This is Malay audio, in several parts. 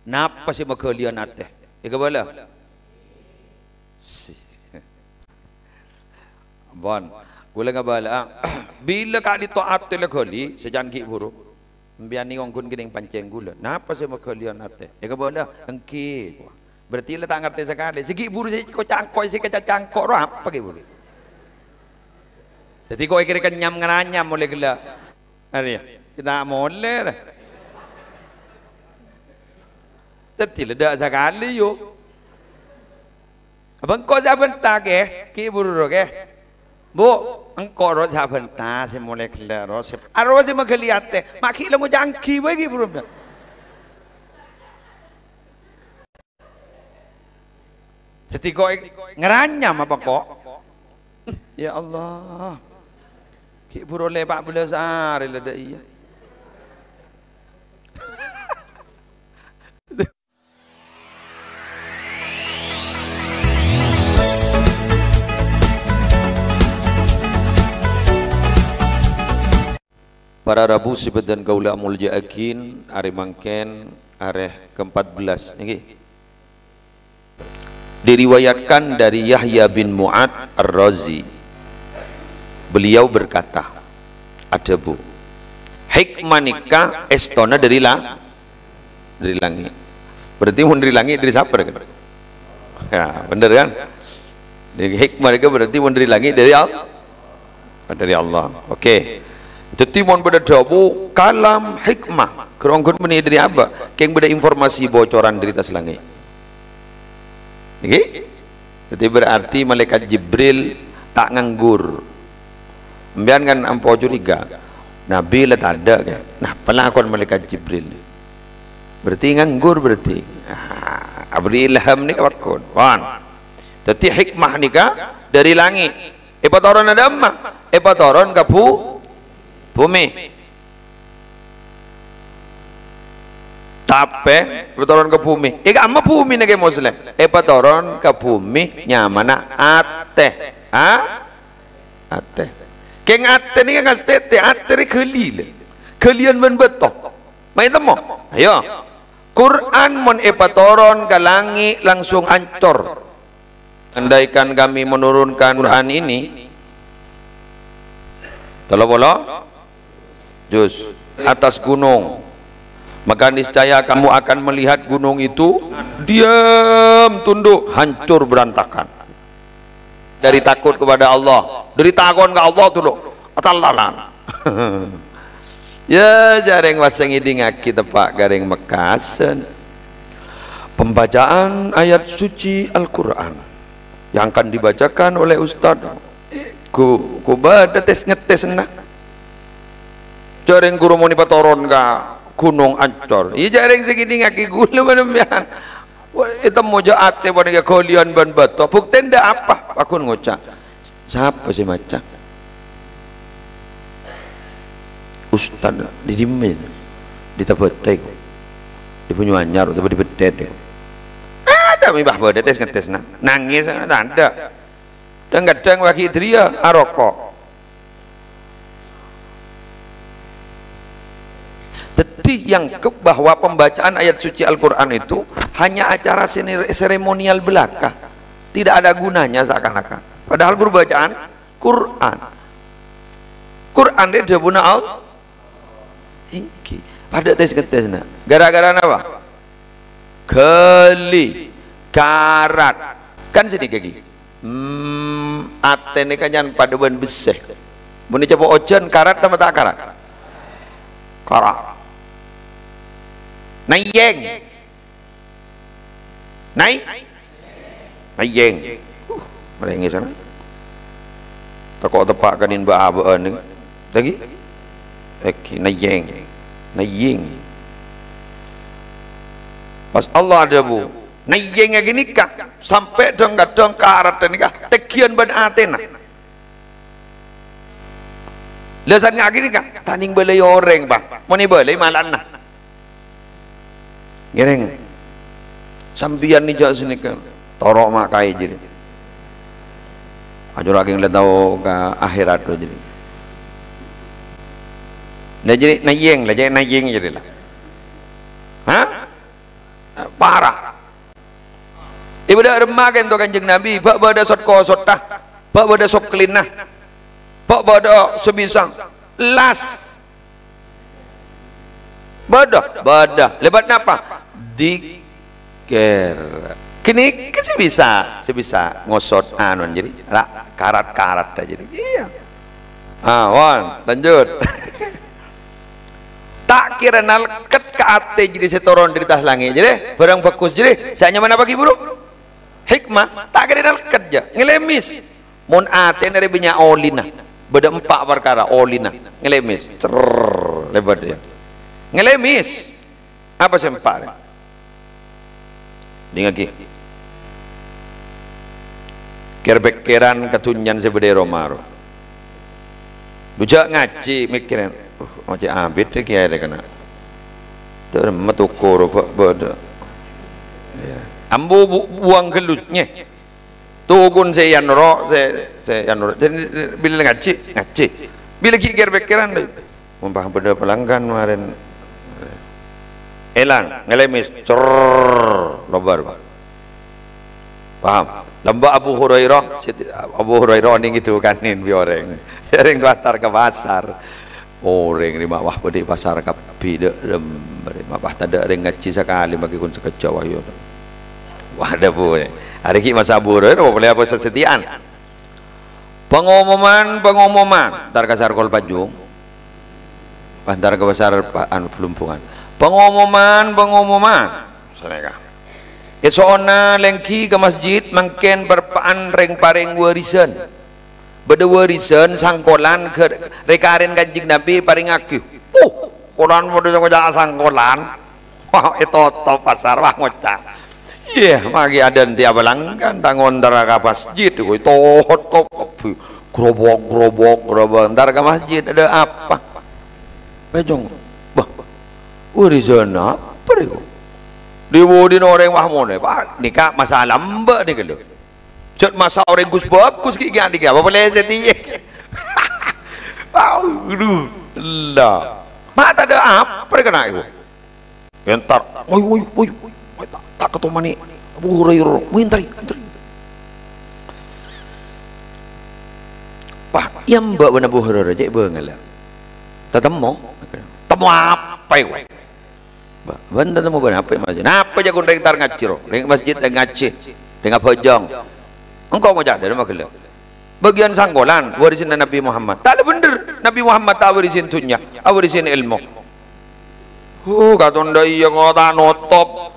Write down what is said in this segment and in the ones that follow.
Napa sih makalian ate? Ika bala. Bon, gula nga bala. Bila kali taat tela kali sejan ki buru. Biani ngong kun kining panceng gula. Napa sih makalian ate? Ika bala engki. Berarti lah tak ngerti sekali. Segi buru sih kau cangkok sih kaca cangkok roh apa ki buru? Jadi kau kira kenyam ngeranyam mulai gila. Hari kita mulai lah. Jadi ledak sekali yo. Abang kau siapa tak ke? Ki buru ke? Bu, engkau roh siapa tak? Saya mulai gila roh. Arwah sih makaliat teh. Maki lah mau jangki bagi buru. Jadi kau ngeranyam apa kok? Ya Allah. Ki buru lepak 14 hari lah dah iya. Para Rabu sibet dan kaula mulja akin are mangken are ke-14 niki. Diriwayatkan dari Yahya bin Mu'ad Ar-Razi. Beliau berkata, ada bu, hikmah nikah estona dari langit. Berarti mun dari langit dari siapa kan? Ya, bener kan? Jadi hikmah nikah berarti mun dari langit dari Allah. Dari Allah. Oke. Jadi mon beda dawu kalam hikmah. Kerongkon meni dari apa? Keng beda informasi bocoran dari tas langit. Oke? Jadi berarti malaikat Jibril tak nganggur. Mbian kan ampo curiga. Nabi lah tak ada kan. Nah, pelakon malaikat Jibril. Berarti nganggur berarti. Abri ilham ni kawakon. Wan. Jadi hikmah nikah dari langit. Epatoron ada emak. Epatoron kapu bumi. Tapi epatoron ke bumi. Ika amma bumi nake muslim. Epatoron ke bumi nyamana ate. Ate. Keng ate ni kan stete ate ni kelil. Kelian men betok. Main temo. Ayo. Quran mon epatoron ke langit langsung ancor. Andaikan kami menurunkan Quran ini, tolong juz atas gunung, maka niscaya kamu akan melihat gunung itu diam tunduk hancur berantakan dari takut kepada Allah, dari takut ke Allah tunduk atallalan. Ya jareng waseng idingaki tepak gareng mekasen pembacaan ayat suci Al-Quran yang akan dibacakan oleh Ustaz. Ku bada tes ngetes nak jareng guru moni patoron ka gunung ancor. Iya jareng segini ngaki gula menembian. Itu moja ate pada ke kolian ban batu. Bukti ndak apa? Aku ngocak. Siapa sih macam? Ustaz di dimen, di tabetek, di punya anyar, tapi di bedet. Ada mibah bada tes ngetes nak. Nangis ada. Dan kadang waki dria aroko. Tetapi yang bahwa pembacaan ayat suci Al-Quran itu hanya acara seremonial belaka, tidak ada gunanya seakan-akan. Padahal guru bacaan Quran dia guna Allah. Iki pada tes ketesna. Gara-gara apa? Keli karat kan sedikit lagi. Atene kan pada ban beseh. Mun coba ojen karat sama tak karat? Karat. Nayeng. Nayeng. Merengis sana. Takok tepak kanin ba abaan ni. Lagi? Okey, nayeng. Nayeng. Pas Allah ada bu. Nayeng lagi nikah sampai dong karat nikah tekian ban atena. Lesan ngagi nikah taning balai orang bah. Moni balai malana. Gereng. Sampian ni jak sini kan. Torok mak kai jadi. Ajo lagi ngeliat tahu ke akhirat tu jadi. Nah jadi nayeng lah, jadi nayeng jadi lah. Hah? Ibu dah remakan tu Kanjeng Nabi, pak bada sot ko sotah, pak bada sok kelinah, pak bada sebisang, las, bada, lebat napa? Dikir. Kini kan sebisa ngosot anon jadi, karat aja jadi. Iya. Wan, lanjut. Tak kira nalket ke ate jadi setoron dari tas langit jadi, barang bagus jadi, saya nyaman apa buruk? Hikmah tak kira nalket aja, ngelemis. Mun ate dari banyak olina, beda 4 perkara olina, ngelemis, lebat dia, ngelemis. Apa sempat? Dingaki. Kerbekeran ketunyan sebede romaro. Bujak ngaji mikirin, ngaji abid deh kiai deh kena. Dah metukor beda. Ambo buang gelutnya. Tugun saya yanro, saya yanro. Jadi bila ngaji. Bila kikir pikiran, mumpah beda pelanggan kemarin. Elang, ngelemis, lobar. Paham? Lembak Abu Hurairah ni gitu kanin bioreng. Yang tuatar ke pasar. Orang ni mawah pada pasar kapi dek mawah tak ada orang ngaji sekali bagi kun sekejap wahyu. Wah ada pun. Hari ki masa Abu Hurairah boleh apa sesetiaan. Pengumuman tar kasar kol pajung. Bantar ke pasar pelumpungan. Pengumuman. Saneka. Esona lengki ke masjid mangken berpaan reng pareng warisan. Beda warisan sangkolan ke rekaren Kanjeng Nabi paring aku. Koran mode ngojak sangkolan. Wah itu top pasar wah ngocak. Iya, magi ada tiap langgan tangon darah masjid itu top gerobok ntar ke masjid ada apa? Bejong. Bah. Warisan apa itu? Diwudin orang mahmud pak nikah masalah mbak ni kalau cat masa orang gus bagus ki ganti apa boleh seti aduh lah mak tak ada apa kena itu entar woi tak ketemu ni Abu Hurairah wintri pak yang mbak benar Abu Hurairah je bengal temu apa itu benda temu apa masjid apa jago reng tar ngaciro reng masjid ngaci dengan pojong engkau ngajak dari makhluk bagian sanggolan warisan Nabi Muhammad tak bener Nabi Muhammad tak warisin dunya warisin ilmu katon dah iya kota notop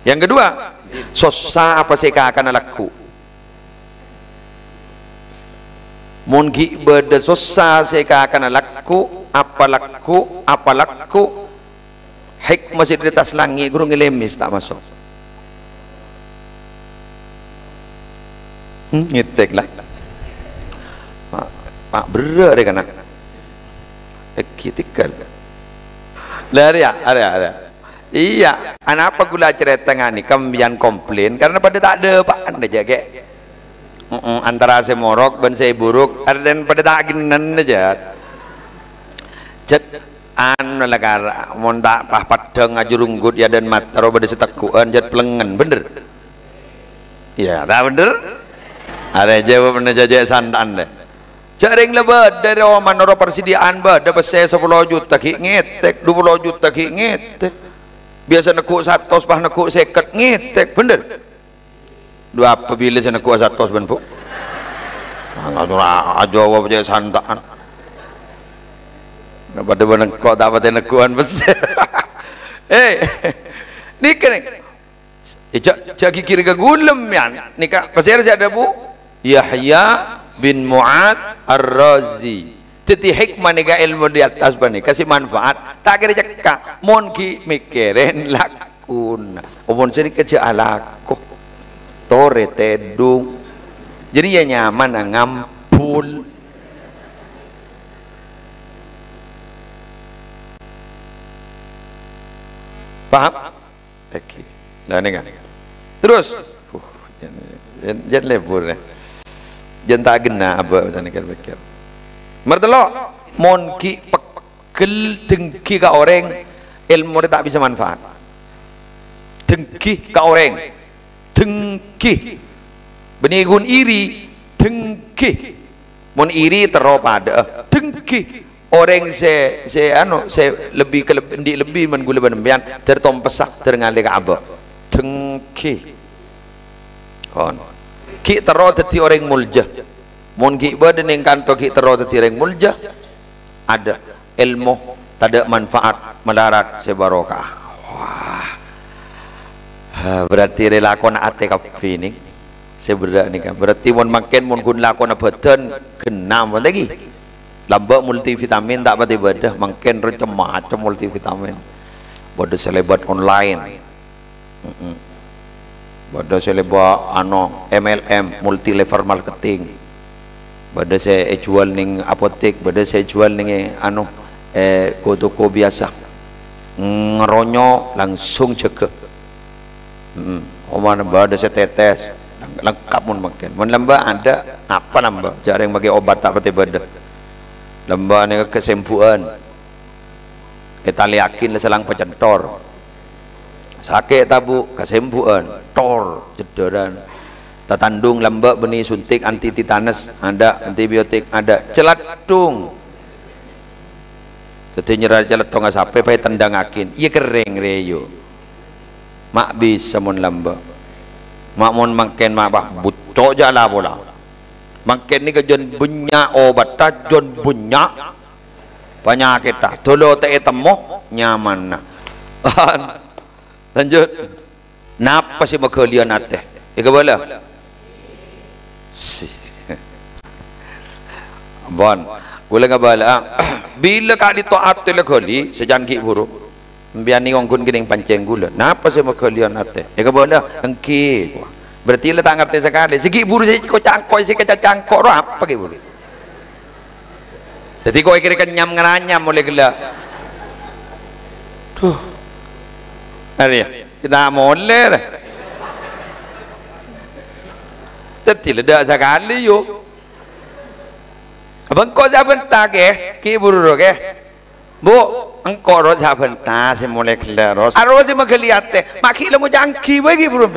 yang kedua sosa apa sih akan laku Mungi beda sosa seka akan laku hikmah di atas langit guru ngelemis tak masuk ngetek lah pak berat deh kan kitikal lari ada iya anak apa gula cerita ngani kambian komplain karena pada tak ada pak anda jaga antara saya morok dan saya buruk dan pada tak ginan aja jad anu lagar montak pah padang ajurunggut ya dan mataro pada setekuan jad pelengan bener iya tak bener ada jawab bener jajak santan deh jaring lebat dari orang manoro persediaan bad dapat saya 10 juta ki ngetek 20 juta ki ngetek biasa nekuk 100 pah nekuk 50 ngetek bener dua apabila saya nak kuasa tos ben puk aja apa je santaan pada benar kau dapat nekuan besar nikah cak kiri ke gulem ya nikah pasir saya ada bu Yahya bin Mu'ad Ar-Razi teti hikmah nikah ilmu di atas bani kasih manfaat tak kira cakap mon ki mikirin lakun omon sini kerja alaku tore tedung jadi ya nyaman ngampul paham? Oke nah ini kan terus jangan lebur ya jangan tak gena apa misalnya kira-kira mertelok mon ki pekel tengki ka orang ilmu dia tak bisa manfaat. Dengki ke orang, dengki benigun iri, dengki mun iri tero pada dengki orang se lebih lebih menggula benembian tertompesak terngalih ke abah dengki kon ki tero dadi orang mulja mun ki badan yang kanto ki tero dadi orang mulja ada ilmu tak ada manfaat melarat sebarokah. Wah, berarti relakon ate kapi ni seberat ni kan berarti mun makin mun gun lakon badan genam lagi lambak multivitamin tak pati badah makin macam multivitamin bodoh selebat online bodoh selebat MLM multi level marketing bodoh saya jual ning apotek bodoh saya jual ning toko biasa ngeronyo langsung cekek oman bodoh saya tetes lengkap mun makin mun lamba ada apa lamba jarang bagi obat tak pati badah lamba ni kesembuhan kita yakin selang pecentor sakit tabu kesembuhan tor jederan tatandung lamba benih suntik anti tetanus ada antibiotik ada celatung tadi nyerah celatung sampai pay tendang akin iya kering reyo mak bisa mun lamba mak mun makin mak bucok jala bola makin ni kejon bunyak obat tajon bunyak penyakit tak dulu teh temo nyaman nah lanjut napa sih makalian ate ika bola bon gula ngabala bila kali taat tele kali sejanki buruk biar ni ngongkun gining panceng gula napa sih makalian ate ika bola engki berarti le tak ngerti sekali segi buru saya kok cangkok sih kaca cangkok apa ke buru jadi kau kira kenyam ngeranyam mulai gila tuh hari kita mulai lah jadi ledak sekali yo abang kau siapa tak ki buru ke bu engkau roh siapa tak saya mulai gila ros arwah sih makeliat teh maki lo mau jangki bagi buru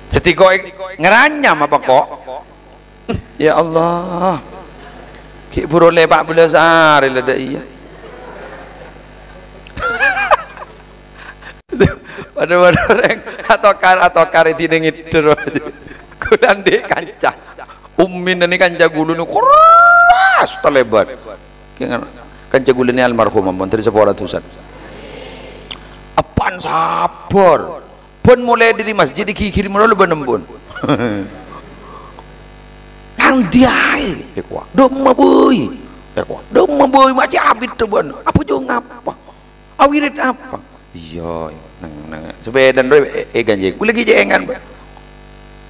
jadi kau ngeranyam apa kok ya Allah ki buru le 14 hari lada iya pada orang atau kar itu ngiter kulan dek kancah ummin ini kancah gulu ni keras terlebat kancah gulu ni almarhum ampun dari 1000-an apaan sabar pun mulai dari masjid dikirim dulu benembun nang diai doma boy macam abit tu bon apa jo ngapa awirit apa iya nang sepeda dulu ganjeng ku lagi jengan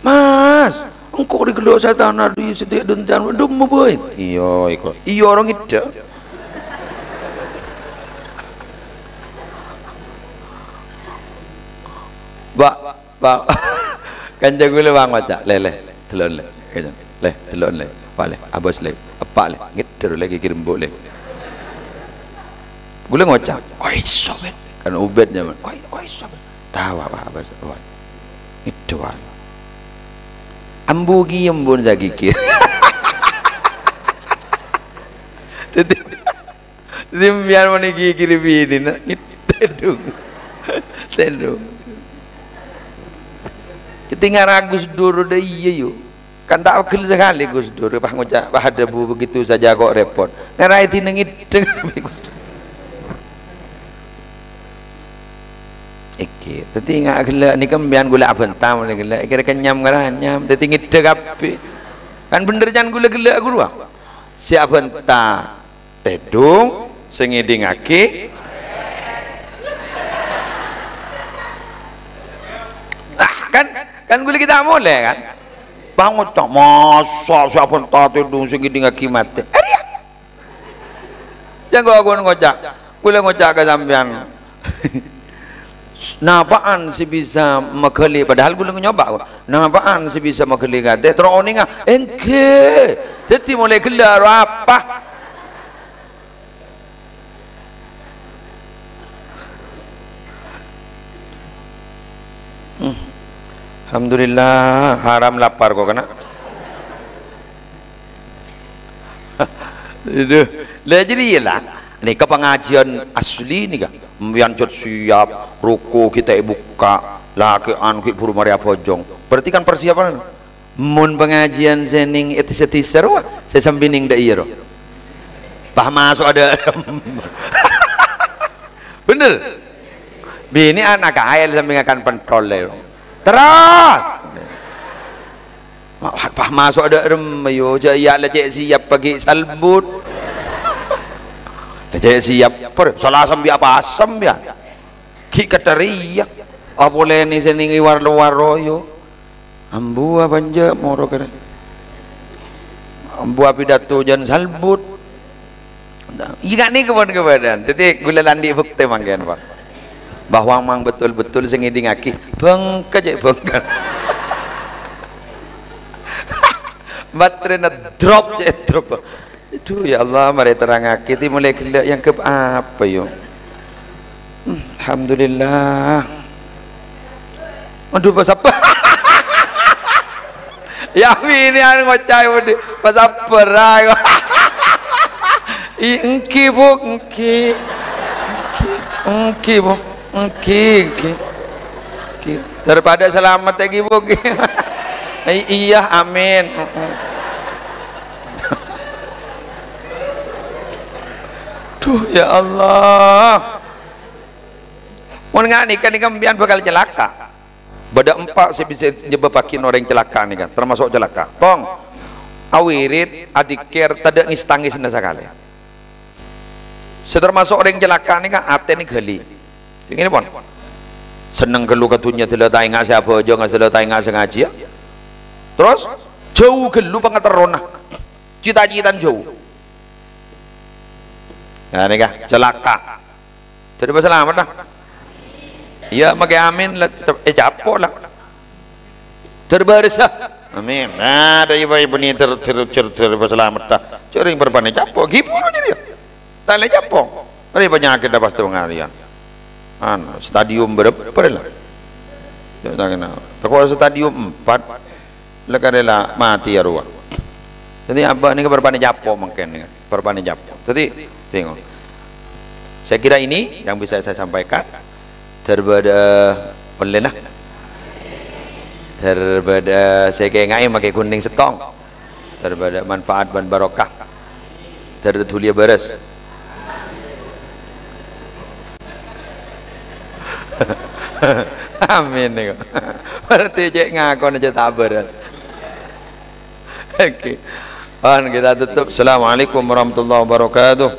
mas engkau di gelok satana di setiap duntan doma boy iya orang itu Ba kanjeng gula bang baca lele telon le le telon le apa le abos le apa le gitu lagi kirim boleh gula ngocak koi sobet kan ubed zaman koi sobet tahu apa abos itu ambu giem bun zagikir jadi biar mana kirim ini nak tendung ketinggalan Gus Dur udah iya yuk kan tak wakil sekali Gus Dur pak ngocak pak ada bu begitu saja kok repot ngerai tinengit dengan Gus Dur iki tadi nggak gelak ni kembian gula abentam ni gelak kira kenyam ngaranyam tadi ngide kapi kan bener jangan gula gelak guru si abenta tedung sengiding aki kan gula kita mulai kan bangun tak masa siapa tak tu segi dengan kimat jangan aku ngocak gula ngocak ke sampean napaan si bisa makali padahal gula nyoba napaan si bisa makali kate teroninga engke jadi mulai gelar apa Alhamdulillah haram lapar kok kena. Itu lah jadi iyalah nih ke pengajian asli nih kan yang siap ruku kita buka laki anki buru Maria pojong berarti kan persiapan mun pengajian zening etis-etis seru saya sambining dah iya pah masuk ada bener bini anak ayah samping akan pentol terus pah masuk ada yo jaya lecek siap pagi salbut lecek siap per salah sambil apa asam ya ki kateriak apa boleh ni seningi warlo-warlo ambu apa anje moro keren ambu pidato jan salbut iya nih kebadan titik gula landi bukti manggen pak bahwa mang betul-betul sengiding aki bengke cek bengke baterainya drop itu ya Allah mari terangake ti mulai kelak yang ke apa yo alhamdulillah aduh pas apa ya ini anu ngocai wedi pas apa ra engki bu engki bu engki daripada selamat lagi bu iya amin tuh ya Allah mau nggak nikah biar bakal celaka beda empat saya bisa nyebabakin orang celaka nih kan termasuk celaka bong awirit adikir tidak ngistangis sekali termasuk orang celaka nih kan ate nih gali ini pon seneng gelu katunya tidak tahu nggak siapa aja nggak tidak tahu nggak sengaja terus jauh gelu banget terona cita-cita jauh nah ini kah celaka jadi selamat dah iya pakai amin lah capok lah terbarisa amin nah dari ibu ni selamat dah cering berpanik capok gitu aja dia tak leh capok ada penyakit dah pasti pengalian stadium berapa lah tak kenal kalau stadium 4 lekadela mati ya ruang jadi apa ini berpanik capok mungkin berpanik capok jadi bingung saya kira ini yang bisa saya sampaikan terbeda oleh terbeda saya kayak ngai pakai kuning sekong terbeda manfaat dan barokah tertulia beres amin nih berarti cek ngakon aja tak beres oke kita tutup. Assalamualaikum warahmatullahi wabarakatuh.